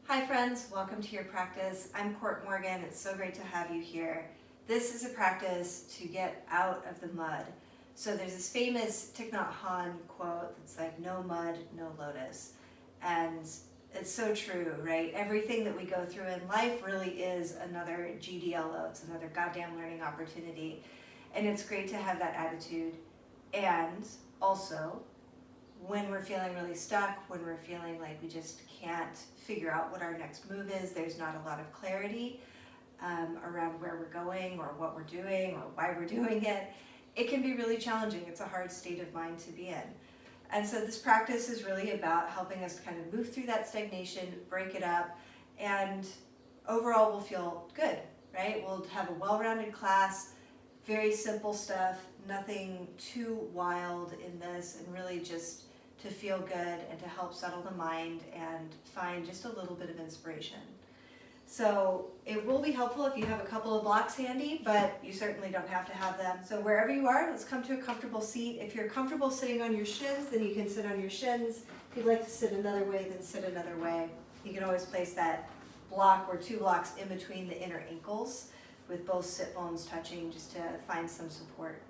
Hi friends, welcome to your practice. I'm Court Morgan. It's so great to have you here. This is a practice to get out of the mud. So there's this famous Thich Nhat Hanh quote that's like, no mud, no lotus. And it's so true, right? Everything that we go through in life really is another GDLO. It's another goddamn learning opportunity. And it's great to have that attitude. And also, when we're feeling really stuck, when we're feeling like we just can't figure out what our next move is, there's not a lot of clarity around where we're going or what we're doing or why we're doing it, it can be really challenging. It's a hard state of mind to be in. And so this practice is really about helping us kind of move through that stagnation, break it up, and overall we'll feel good, right? We'll have a well-rounded class, very simple stuff, nothing too wild in this, and really just to feel good and to help settle the mind and find just a little bit of inspiration. So it will be helpful if you have a couple of blocks handy, but you certainly don't have to have them. So wherever you are, let's come to a comfortable seat. If you're comfortable sitting on your shins, then you can sit on your shins. If you'd like to sit another way, then sit another way. You can always place that block or two blocks in between the inner ankles with both sit bones touching just to find some support.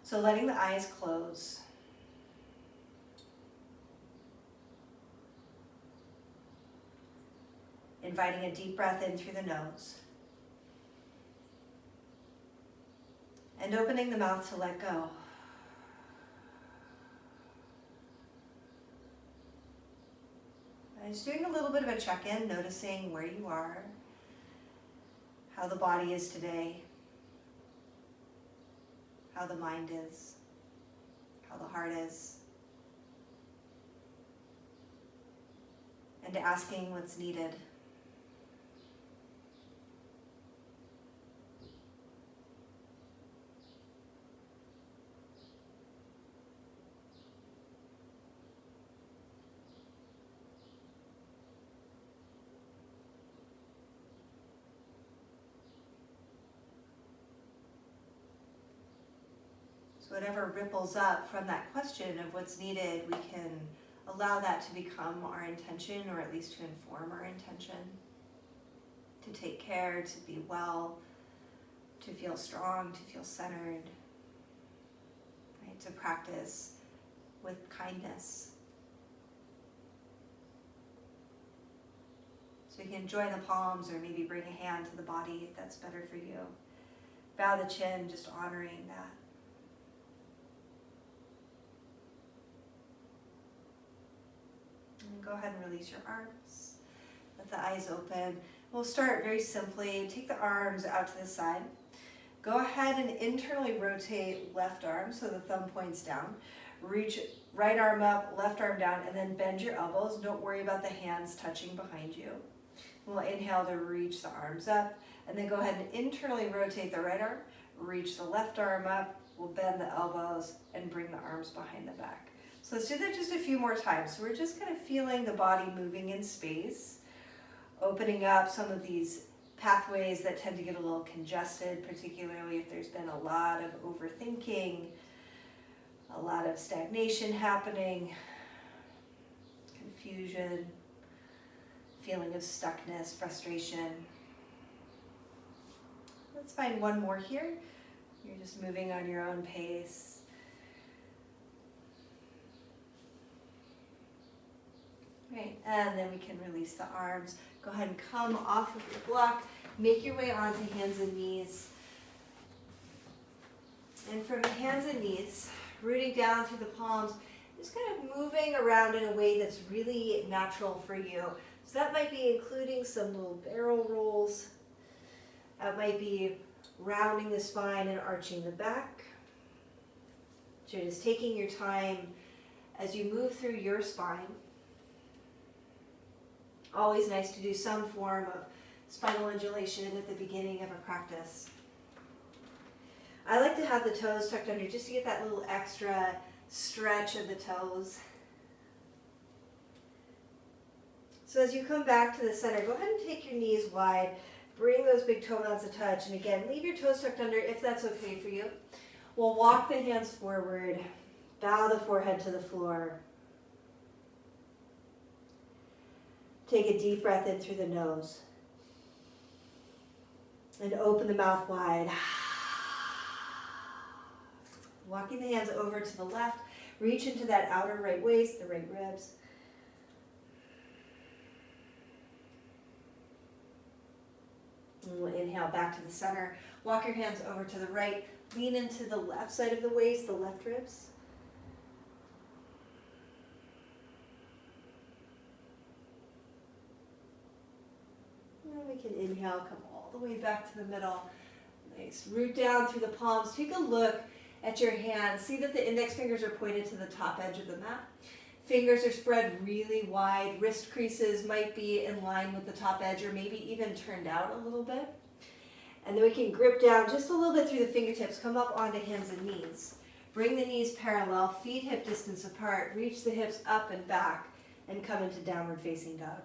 So letting the eyes close. Inviting a deep breath in through the nose. And opening the mouth to let go. And just doing a little bit of a check-in, noticing where you are, how the body is today, how the mind is, how the heart is, and asking what's needed. Whatever ripples up from that question of what's needed, we can allow that to become our intention, or at least to inform our intention. To take care, to be well, to feel strong, to feel centered, right? To practice with kindness. So you can join the palms or maybe bring a hand to the body if that's better for you. Bow the chin, just honoring that. And go ahead and release your arms. Let the eyes open. We'll start very simply. Take the arms out to the side. Go ahead and internally rotate left arm so the thumb points down. Reach right arm up, left arm down, and then bend your elbows. Don't worry about the hands touching behind you. We'll inhale to reach the arms up, and then go ahead and internally rotate the right arm. Reach the left arm up. We'll bend the elbows and bring the arms behind the back. So let's do that just a few more times. So we're just kind of feeling the body moving in space, opening up some of these pathways that tend to get a little congested, particularly if there's been a lot of overthinking, a lot of stagnation happening, confusion, feeling of stuckness, frustration. Let's find one more here. You're just moving on your own pace. Right, and then we can release the arms. Go ahead and come off of your block. Make your way onto hands and knees. And from hands and knees, rooting down through the palms, just kind of moving around in a way that's really natural for you. So that might be including some little barrel rolls. That might be rounding the spine and arching the back. So you're just taking your time as you move through your spine. Always nice to do some form of spinal undulation at the beginning of a practice. I like to have the toes tucked under just to get that little extra stretch of the toes. So as you come back to the center, go ahead and take your knees wide. Bring those big toe mounds a touch. And again, leave your toes tucked under if that's okay for you. We'll walk the hands forward. Bow the forehead to the floor. Take a deep breath in through the nose. And open the mouth wide. Walking the hands over to the left. Reach into that outer right waist, the right ribs. And we'll inhale back to the center. Walk your hands over to the right. Lean into the left side of the waist, the left ribs. And we can inhale, come all the way back to the middle. Nice. Root down through the palms. Take a look at your hands. See that the index fingers are pointed to the top edge of the mat. Fingers are spread really wide. Wrist creases might be in line with the top edge or maybe even turned out a little bit. And then we can grip down just a little bit through the fingertips. Come up onto hands and knees. Bring the knees parallel, feet hip distance apart. Reach the hips up and back and come into downward facing dog.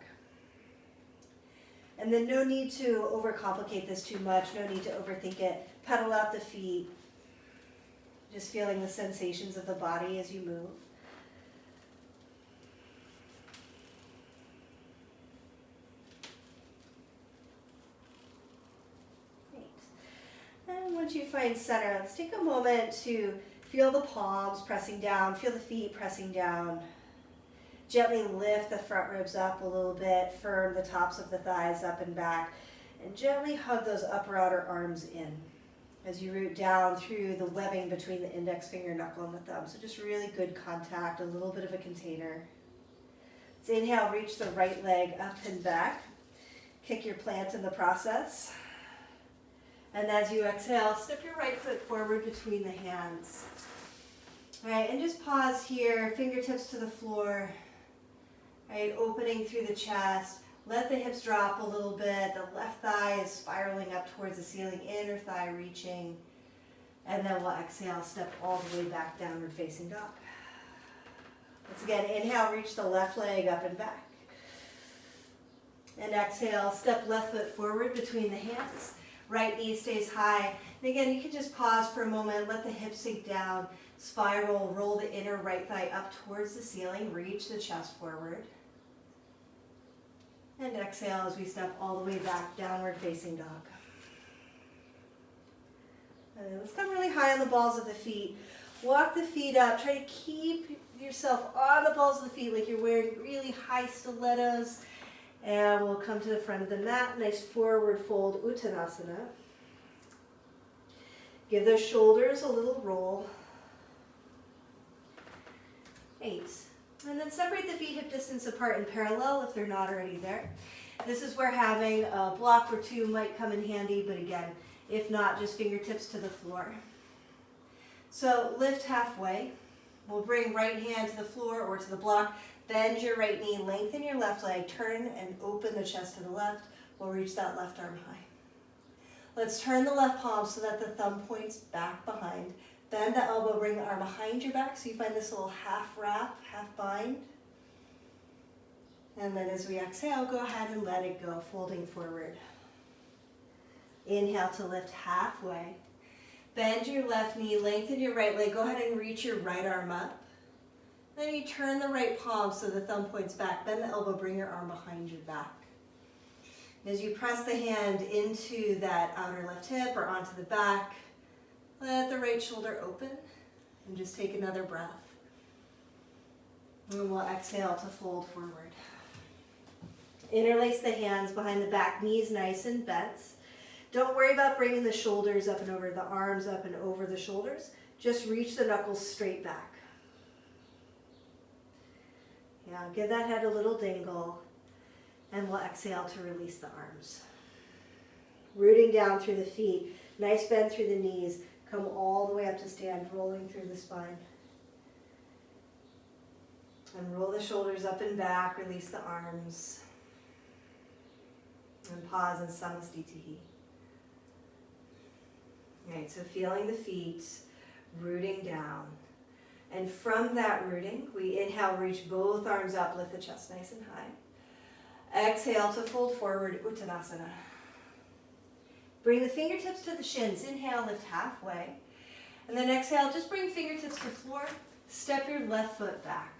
And then no need to overcomplicate this too much. No need to overthink it. Pedal out the feet. Just feeling the sensations of the body as you move. And once you find center, let's take a moment to feel the palms pressing down, feel the feet pressing down. Gently lift the front ribs up a little bit, firm the tops of the thighs up and back, and gently hug those upper outer arms in as you root down through the webbing between the index finger, knuckle, and the thumb. So just really good contact, a little bit of a container. Let's inhale, reach the right leg up and back. Kick your plant in the process. And as you exhale, step your right foot forward between the hands. All right, and just pause here, fingertips to the floor. All right, opening through the chest. Let the hips drop a little bit. The left thigh is spiraling up towards the ceiling, inner thigh reaching. And then we'll exhale, step all the way back, downward facing dog. Once again, inhale, reach the left leg up and back. And exhale, step left foot forward between the hands. Right knee stays high. And again, you can just pause for a moment, let the hips sink down, spiral, roll the inner right thigh up towards the ceiling, reach the chest forward. And exhale as we step all the way back, downward facing dog. And let's come really high on the balls of the feet. Walk the feet up. Try to keep yourself on the balls of the feet like you're wearing really high stilettos. And we'll come to the front of the mat. Nice forward fold, utkatasana. Give those shoulders a little roll. 8. And then separate the feet hip distance apart in parallel if they're not already there. This is where having a block or two might come in handy, but again, if not, just fingertips to the floor. So lift halfway. We'll bring right hand to the floor or to the block. Bend your right knee, lengthen your left leg, turn and open the chest to the left. We'll reach that left arm high. Let's turn the left palm so that the thumb points back behind. Bend the elbow, bring the arm behind your back so you find this little half wrap, half bind. And then as we exhale, go ahead and let it go, folding forward. Inhale to lift halfway. Bend your left knee, lengthen your right leg. Go ahead and reach your right arm up. Then you turn the right palm so the thumb points back. Bend the elbow, bring your arm behind your back. As you press the hand into that outer left hip or onto the back, let the right shoulder open and just take another breath. And we'll exhale to fold forward. Interlace the hands behind the back, knees nice and bent. Don't worry about bringing the shoulders up and over, the arms up and over the shoulders. Just reach the knuckles straight back. Yeah, give that head a little dingle. And we'll exhale to release the arms. Rooting down through the feet. Nice bend through the knees. Come all the way up to stand, rolling through the spine. And roll the shoulders up and back, release the arms. And pause in Samastitihi. Right, so feeling the feet, rooting down. And from that rooting, we inhale, reach both arms up, lift the chest nice and high. Exhale to fold forward, Uttanasana. Bring the fingertips to the shins. Inhale, lift halfway. And then exhale, just bring fingertips to the floor. Step your left foot back.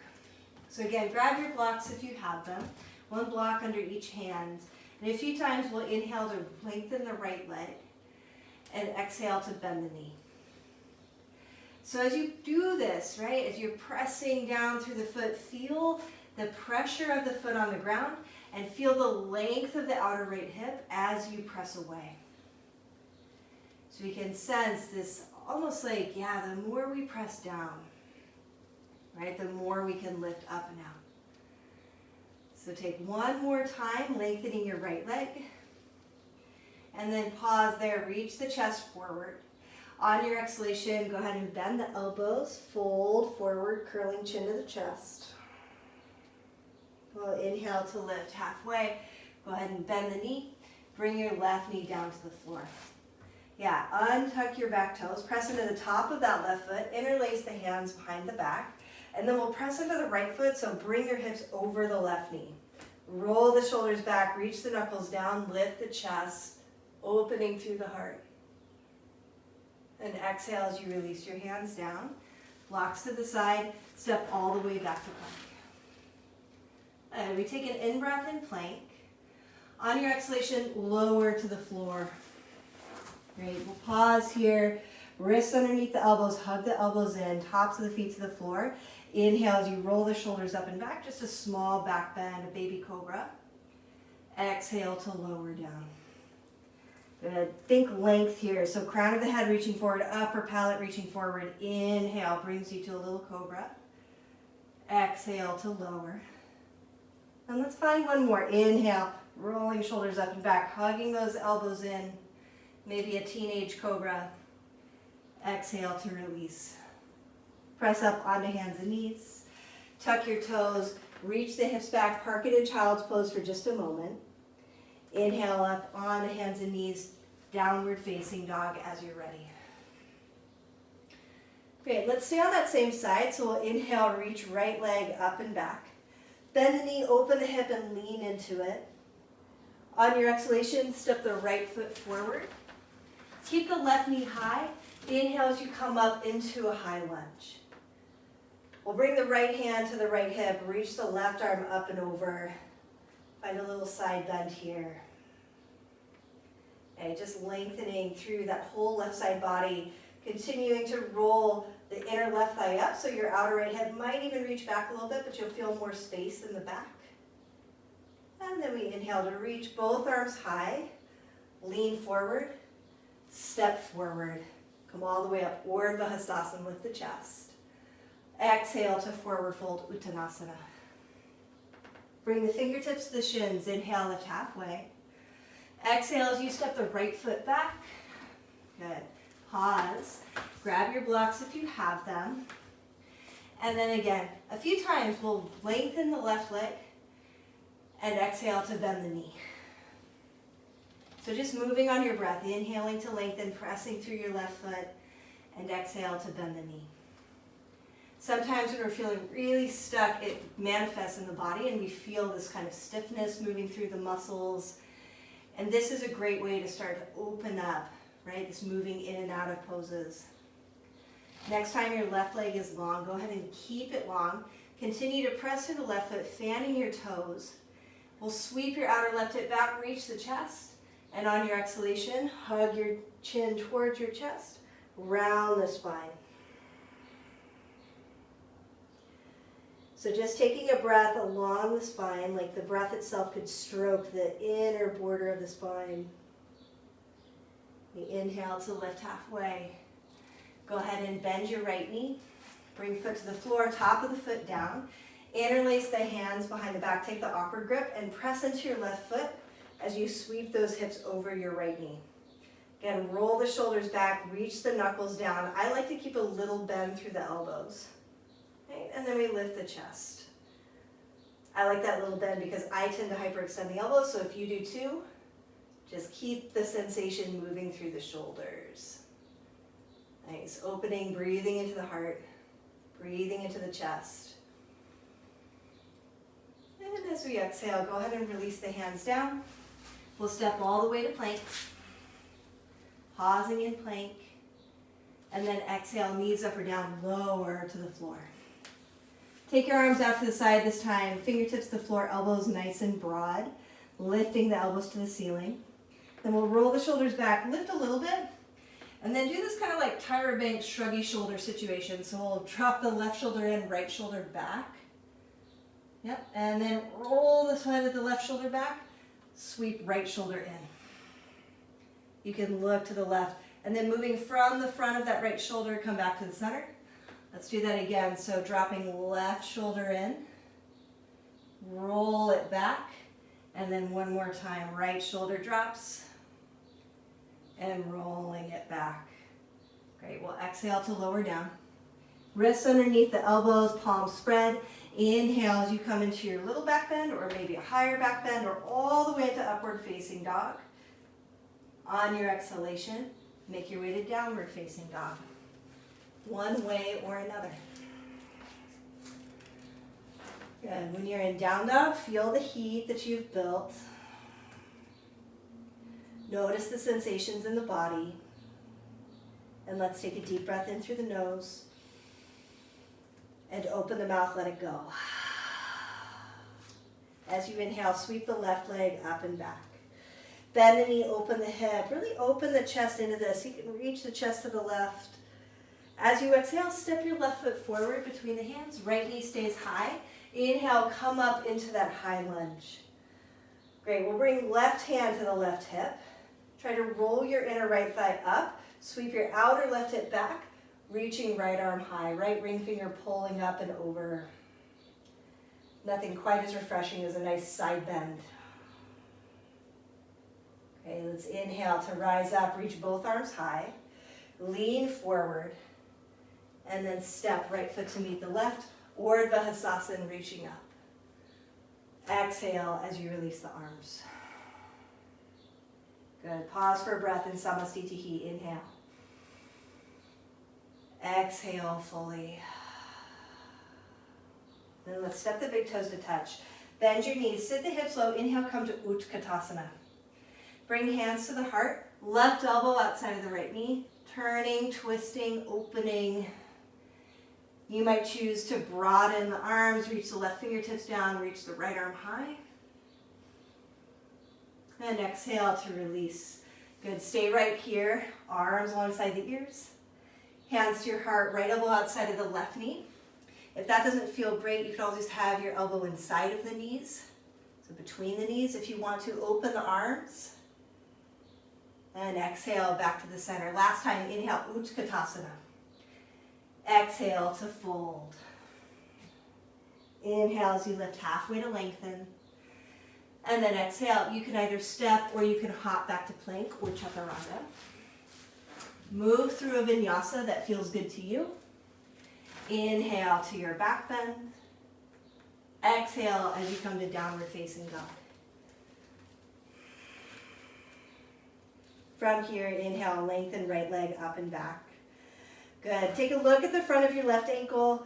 So again, grab your blocks if you have them. One block under each hand. And a few times we'll inhale to lengthen the right leg and exhale to bend the knee. So as you do this, right, as you're pressing down through the foot, feel the pressure of the foot on the ground and feel the length of the outer right hip as you press away. So we can sense this almost like, yeah, the more we press down, right, the more we can lift up and out. So take one more time, lengthening your right leg. And then pause there, reach the chest forward. On your exhalation, go ahead and bend the elbows, fold forward, curling chin to the chest. We'll inhale to lift halfway. Go ahead and bend the knee. Bring your left knee down to the floor. Yeah, untuck your back toes. Press into the top of that left foot. Interlace the hands behind the back. And then we'll press into the right foot, so bring your hips over the left knee. Roll the shoulders back, reach the knuckles down, lift the chest, opening through the heart. And exhale as you release your hands down. Blocks to the side, step all the way back to plank. We take an in-breath in plank. On your exhalation, lower to the floor. Great, we'll pause here. Wrists underneath the elbows, hug the elbows in, tops of the feet to the floor. Inhale as you roll the shoulders up and back, just a small back bend, a baby cobra. Exhale to lower down. Good. Think length here. So crown of the head reaching forward, upper palate reaching forward. Inhale brings you to a little cobra. Exhale to lower. And let's find one more. Inhale, rolling shoulders up and back, hugging those elbows in. Maybe a teenage cobra. Exhale to release. Press up onto hands and knees. Tuck your toes. Reach the hips back. Park it in child's pose for just a moment. Inhale up onto hands and knees. Downward facing dog as you're ready. Great. Let's stay on that same side. So we'll inhale, reach right leg up and back. Bend the knee, open the hip, and lean into it. On your exhalation, step the right foot forward. Keep the left knee high. Inhale as you come up into a high lunge. We'll bring the right hand to the right hip, reach the left arm up and over. Find a little side bend here. Okay, just lengthening through that whole left side body, continuing to roll the inner left thigh up so your outer right hip might even reach back a little bit, but you'll feel more space in the back. And then we inhale to reach both arms high, lean forward, step forward. Come all the way up, Urdhva Hastasana with the chest. Exhale to forward fold, Uttanasana. Bring the fingertips to the shins. Inhale, lift halfway. Exhale as you step the right foot back. Good. Pause. Grab your blocks if you have them. And then again, a few times we'll lengthen the left leg and exhale to bend the knee. So just moving on your breath, inhaling to lengthen, pressing through your left foot, and exhale to bend the knee. Sometimes when we're feeling really stuck, it manifests in the body and we feel this kind of stiffness moving through the muscles. And this is a great way to start to open up, right? This moving in and out of poses. Next time your left leg is long, go ahead and keep it long. Continue to press through the left foot, fanning your toes. We'll sweep your outer left hip back, reach the chest. And on your exhalation, hug your chin towards your chest, round the spine. So just taking a breath along the spine, like the breath itself could stroke the inner border of the spine. We inhale to lift halfway. Go ahead and bend your right knee. Bring foot to the floor, top of the foot down. Interlace the hands behind the back. Take the awkward grip and press into your left foot as you sweep those hips over your right knee. Again, roll the shoulders back, reach the knuckles down. I like to keep a little bend through the elbows. Right? And then we lift the chest. I like that little bend because I tend to hyperextend the elbows, so if you do too, just keep the sensation moving through the shoulders. Nice, opening, breathing into the heart, breathing into the chest. And as we exhale, go ahead and release the hands down. We'll step all the way to plank, pausing in plank, and then exhale, knees up or down, lower to the floor. Take your arms out to the side this time, fingertips to the floor, elbows nice and broad, lifting the elbows to the ceiling. Then we'll roll the shoulders back, lift a little bit, and then do this kind of like Tyra Banks shruggy shoulder situation. So we'll drop the left shoulder in, right shoulder back. Yep, and then roll the side of the left shoulder back, sweep right shoulder in. You can look to the left, and then moving from the front of that right shoulder, come back to the center. Let's do that again. So dropping left shoulder in, roll it back, and then one more time, right shoulder drops, and rolling it back. Great, we'll exhale to lower down. Wrists underneath the elbows, palms spread. Inhale as you come into your little back bend, or maybe a higher back bend, or all the way to upward facing dog. On your exhalation, make your way to downward facing dog. One way or another. Good. When you're in down dog, feel the heat that you've built. Notice the sensations in the body. And let's take a deep breath in through the nose. And open the mouth, let it go. As you inhale, sweep the left leg up and back. Bend the knee, open the hip. Really open the chest into this. You can reach the chest to the left. As you exhale, step your left foot forward between the hands. Right knee stays high. Inhale, come up into that high lunge. Great, we'll bring left hand to the left hip. Try to roll your inner right thigh up. Sweep your outer left hip back. Reaching right arm high, right ring finger pulling up and over. Nothing quite as refreshing as a nice side bend. Okay, let's inhale to rise up, reach both arms high. Lean forward, and then step right foot to meet the left, or Urdhva Hastasana, reaching up. Exhale as you release the arms. Good, pause for a breath in Samastitihi, inhale. Exhale fully. Then let's step the big toes to touch. Bend your knees, sit the hips low. Inhale, come to utkatasana. Bring hands to the heart. Left elbow outside of the right knee. Turning, twisting, opening. You might choose to broaden the arms, reach the left fingertips down, reach the right arm high. And exhale to release. Good, stay right here. Arms alongside the ears. Hands to your heart, right elbow outside of the left knee. If that doesn't feel great, you can always have your elbow inside of the knees. So between the knees, if you want to, open the arms. And exhale back to the center. Last time, inhale, utkatasana. Exhale to fold. Inhale as you lift halfway to lengthen. And then exhale, you can either step or you can hop back to plank or chaturanga. Move through a vinyasa that feels good to you. Inhale to your back bend. Exhale as you come to downward facing dog. From here, inhale, lengthen right leg up and back. Good. Take a look at the front of your left ankle.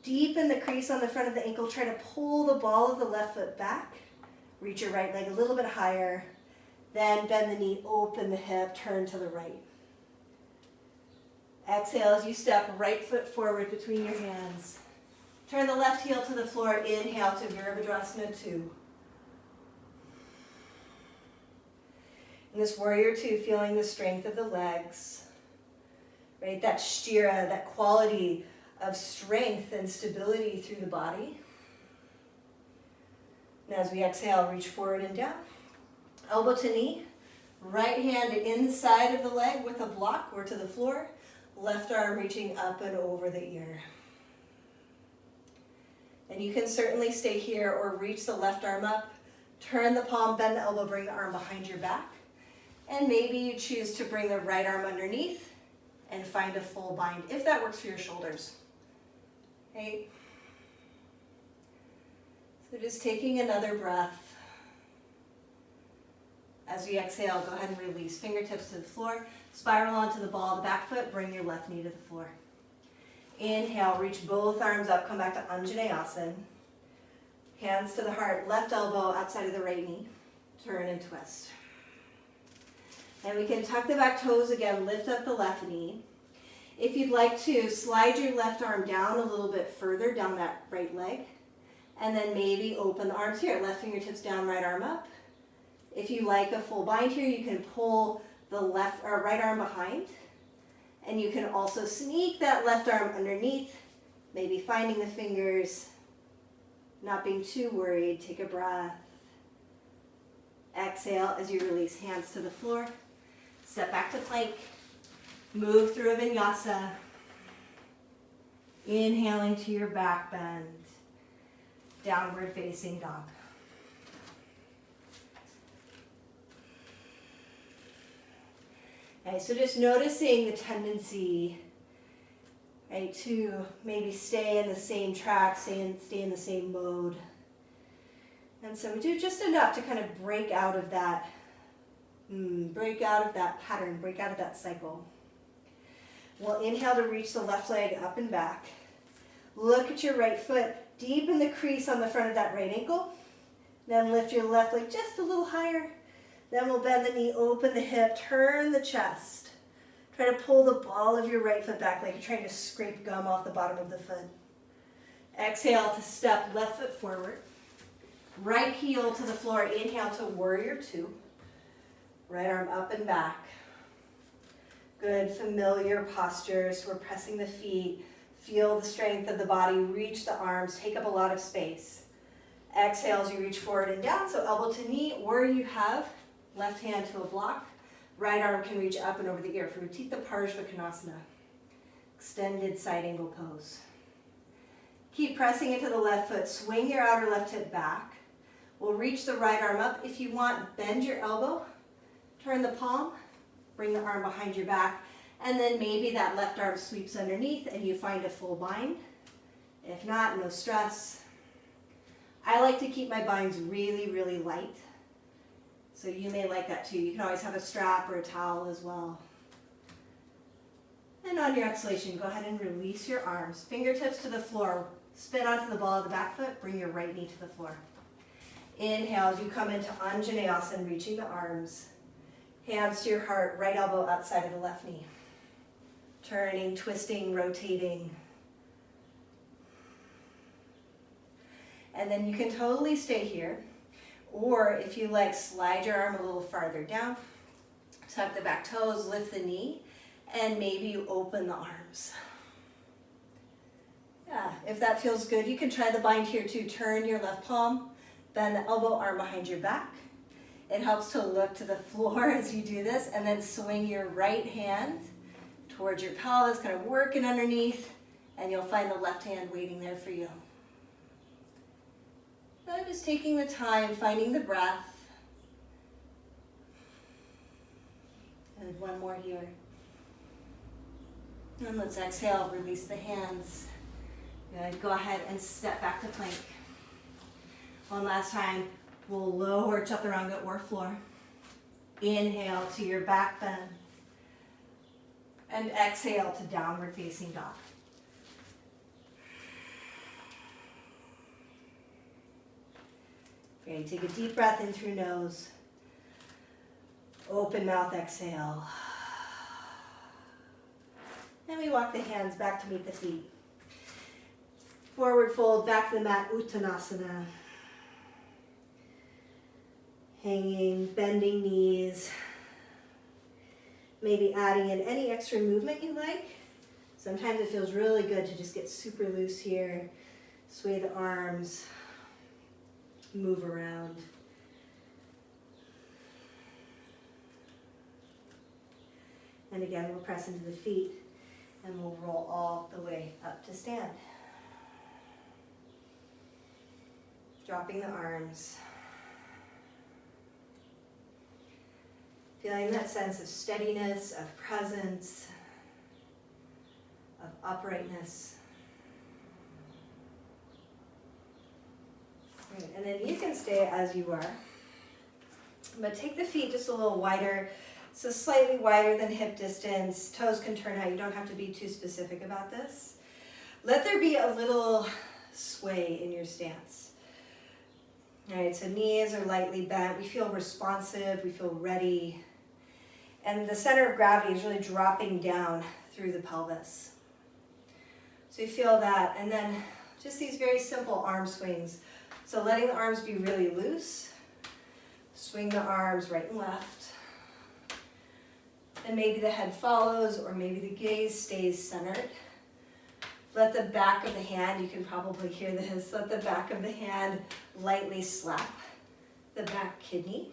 Deepen the crease on the front of the ankle. Try to pull the ball of the left foot back. Reach your right leg a little bit higher. Then bend the knee, open the hip, turn to the right. Exhale as you step right foot forward between your hands. Turn the left heel to the floor. Inhale to Virabhadrasana 2. In this warrior 2, feeling the strength of the legs. Right, that sthira, that quality of strength and stability through the body. And as we exhale, reach forward and down. Elbow to knee. Right hand inside of the leg with a block or to the floor. Left arm reaching up and over the ear. And you can certainly stay here or reach the left arm up. Turn the palm, bend the elbow, bring the arm behind your back. And maybe you choose to bring the right arm underneath and find a full bind, if that works for your shoulders. Okay. So just taking another breath. As we exhale, go ahead and release. Fingertips to the floor. Spiral onto the ball of the back foot. Bring your left knee to the floor. Inhale, reach both arms up. Come back to Anjaneyasana. Hands to the heart. Left elbow outside of the right knee. Turn and twist. And we can tuck the back toes again. Lift up the left knee. If you'd like to, slide your left arm down a little bit further down that right leg, and then maybe open the arms here. Left fingertips down, right arm up. If you like a full bind here, you can pull the left or right arm behind, and you can also sneak that left arm underneath, maybe finding the fingers, not being too worried. Take a breath. Exhale as you release hands to the floor. Step back to plank. Move through a vinyasa. Inhaling to your back bend. Downward facing dog. Okay, so just noticing the tendency, right, to maybe stay in the same track, stay in the same mode. And so we do just enough to kind of break out of that pattern, break out of that cycle. We'll inhale to reach the left leg up and back. Look at your right foot, deepen the crease on the front of that right ankle. Then lift your left leg just a little higher. Then we'll bend the knee, open the hip, turn the chest. Try to pull the ball of your right foot back like you're trying to scrape gum off the bottom of the foot. Exhale to step left foot forward. Right heel to the floor. Inhale to warrior two. Right arm up and back. Good familiar postures. We're pressing the feet. Feel the strength of the body. Reach the arms. Take up a lot of space. Exhale as you reach forward and down. So elbow to knee, or you have left hand to a block. Right arm can reach up and over the ear for Utthita Parshvakonasana. Extended side angle pose. Keep pressing into the left foot. Swing your outer left hip back. We'll reach the right arm up. If you want, bend your elbow. Turn the palm. Bring the arm behind your back. And then maybe that left arm sweeps underneath and you find a full bind. If not, no stress. I like to keep my binds really, really light. So you may like that too. You can always have a strap or a towel as well. And on your exhalation, go ahead and release your arms. Fingertips to the floor. Spin onto the ball of the back foot. Bring your right knee to the floor. Inhale as you come into Anjaneyasana, reaching the arms. Hands to your heart, right elbow outside of the left knee. Turning, twisting, rotating. And then you can totally stay here. Or if you like, slide your arm a little farther down. Tuck the back toes, lift the knee, and maybe you open the arms. Yeah, if that feels good, you can try the bind here too. Turn your left palm, bend the elbow, arm behind your back. It helps to look to the floor as you do this, and then swing your right hand towards your pelvis, kind of working underneath, and you'll find the left hand waiting there for you. So just taking the time, finding the breath. And one more here. And let's exhale, release the hands. Good, go ahead and step back to plank. One last time, we'll lower chaturanga or floor. Inhale to your back bend. And exhale to downward facing dog. Okay, take a deep breath in through nose. Open mouth, exhale. Then we walk the hands back to meet the feet. Forward fold, back to the mat, uttanasana. Hanging, bending knees. Maybe adding in any extra movement you like. Sometimes it feels really good to just get super loose here. Sway the arms. Move around. And again, we'll press into the feet and we'll roll all the way up to stand. Dropping the arms. Feeling that sense of steadiness, of presence, of uprightness. Right. And then you can stay as you are. But take the feet just a little wider. So slightly wider than hip distance. Toes can turn out. You don't have to be too specific about this. Let there be a little sway in your stance. All right, so knees are lightly bent. We feel responsive. We feel ready. And the center of gravity is really dropping down through the pelvis. So you feel that, and then just these very simple arm swings. So letting the arms be really loose, swing the arms right and left, and maybe the head follows, or maybe the gaze stays centered. Let the back of the hand, you can probably hear this, let the back of the hand lightly slap the back kidney,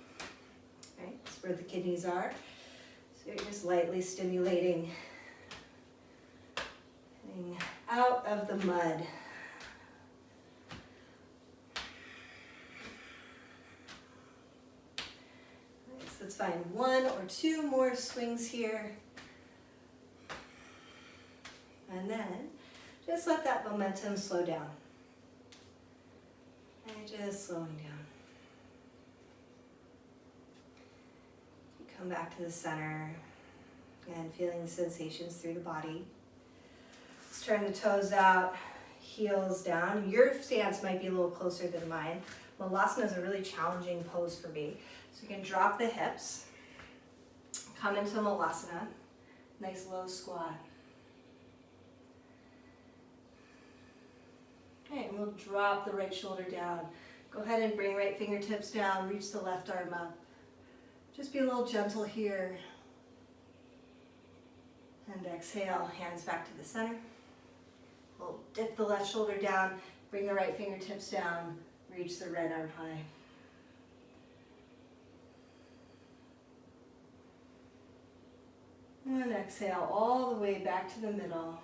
right? That's where the kidneys are. So you're just lightly stimulating, getting out of the mud. Right, so let's find 1 or 2 more swings here. And then just let that momentum slow down. And just slowing down. Come back to the center and feeling the sensations through the body. Let's turn the toes out, heels down. Your stance might be a little closer than mine. Malasana is a really challenging pose for me. So you can drop the hips, come into Malasana, nice low squat. Okay, and we'll drop the right shoulder down. Go ahead and bring right fingertips down, reach the left arm up. Just be a little gentle here. And exhale, hands back to the center. We'll dip the left shoulder down, bring the right fingertips down, reach the right arm high. And exhale all the way back to the middle.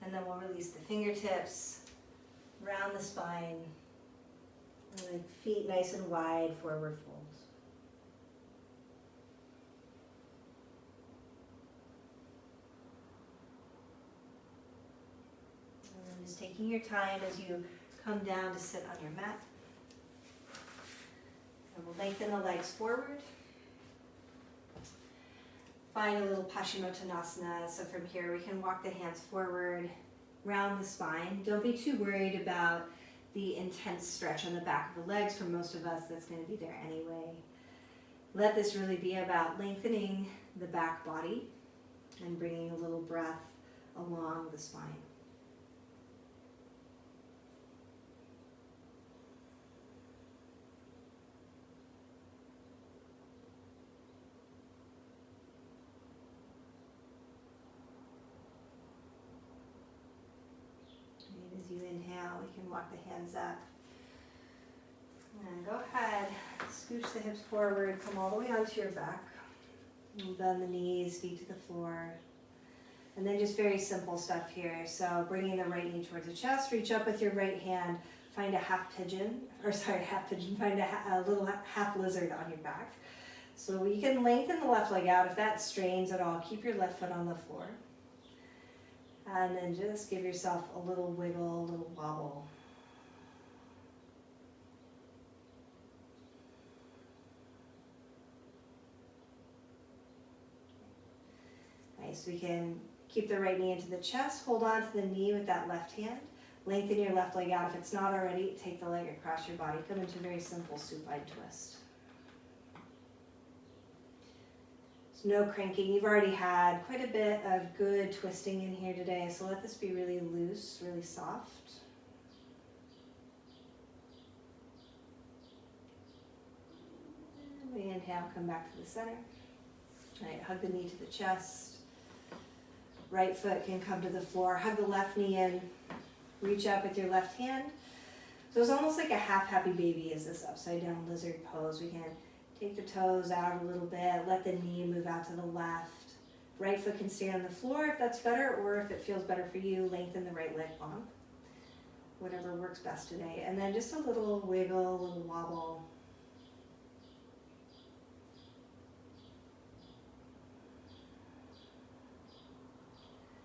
And then we'll release the fingertips, round the spine, and the feet nice and wide, forward folds. And then just taking your time as you come down to sit on your mat. And we'll lengthen the legs forward. Find a little Paschimottanasana. So from here we can walk the hands forward, round the spine. Don't be too worried about the intense stretch on the back of the legs. For most of us, that's going to be there anyway. Let this really be about lengthening the back body and bringing a little breath along the spine. As you inhale, we can walk the hands up. And go ahead, scooch the hips forward, come all the way onto your back. And bend the knees, feet to the floor. And then just very simple stuff here. So bringing the right knee towards the chest, reach up with your right hand, find a half pigeon, find a little half lizard on your back. So you can lengthen the left leg out. If that strains at all, keep your left foot on the floor. And then just give yourself a little wiggle, a little wobble. Nice, we can keep the right knee into the chest, hold on to the knee with that left hand. Lengthen your left leg out. If it's not already, take the leg across your body. Come into a very simple supine twist. No cranking. You've already had quite a bit of good twisting in here today, so let this be really loose, really soft. And we inhale, come back to the center. All right, hug the knee to the chest. Right foot can come to the floor. Hug the left knee in. Reach up with your left hand. So it's almost like a half happy baby is this upside down lizard pose. We can take the toes out a little bit, let the knee move out to the left. Right foot can stay on the floor if that's better, or if it feels better for you, lengthen the right leg long. Whatever works best today. And then just a little wiggle, a little wobble.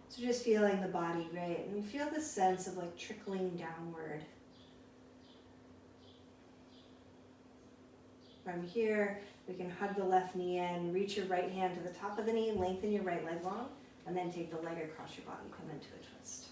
So just feeling the body, right? And we feel this sense of like trickling downward. From here, we can hug the left knee in, reach your right hand to the top of the knee, lengthen your right leg long, and then take the leg across your body, come into a twist.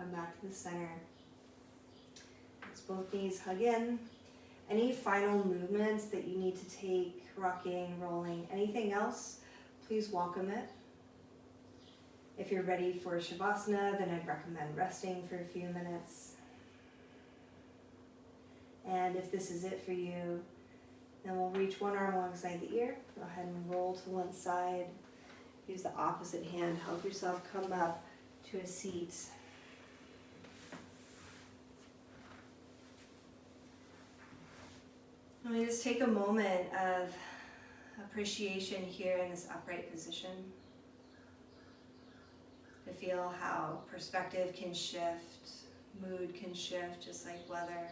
come back to the center. As both knees hug in. Any final movements that you need to take, rocking, rolling, anything else, please welcome it. If you're ready for Shavasana, then I'd recommend resting for a few minutes. And if this is it for you, then we'll reach one arm alongside the ear. Go ahead and roll to one side. Use the opposite hand. Help yourself come up to a seat. Let me just take a moment of appreciation here in this upright position. To feel how perspective can shift, mood can shift, just like weather.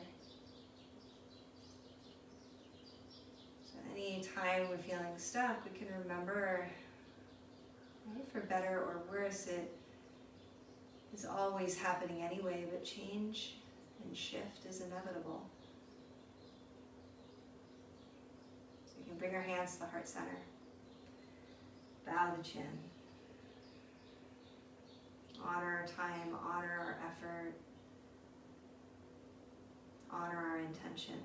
So any time we're feeling stuck, we can remember, for better or worse, it is always happening anyway, but change and shift is inevitable. So we can bring our hands to the heart center. Bow the chin. Honor our time, honor our effort, honor our intention.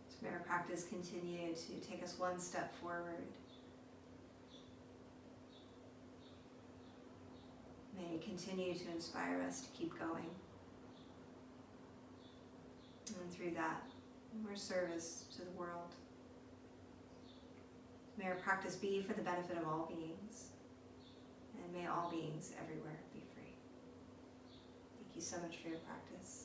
So may our practice continue to take us one step forward. May it continue to inspire us to keep going. And through that, more service to the world. May our practice be for the benefit of all beings. And may all beings everywhere be free. Thank you so much for your practice.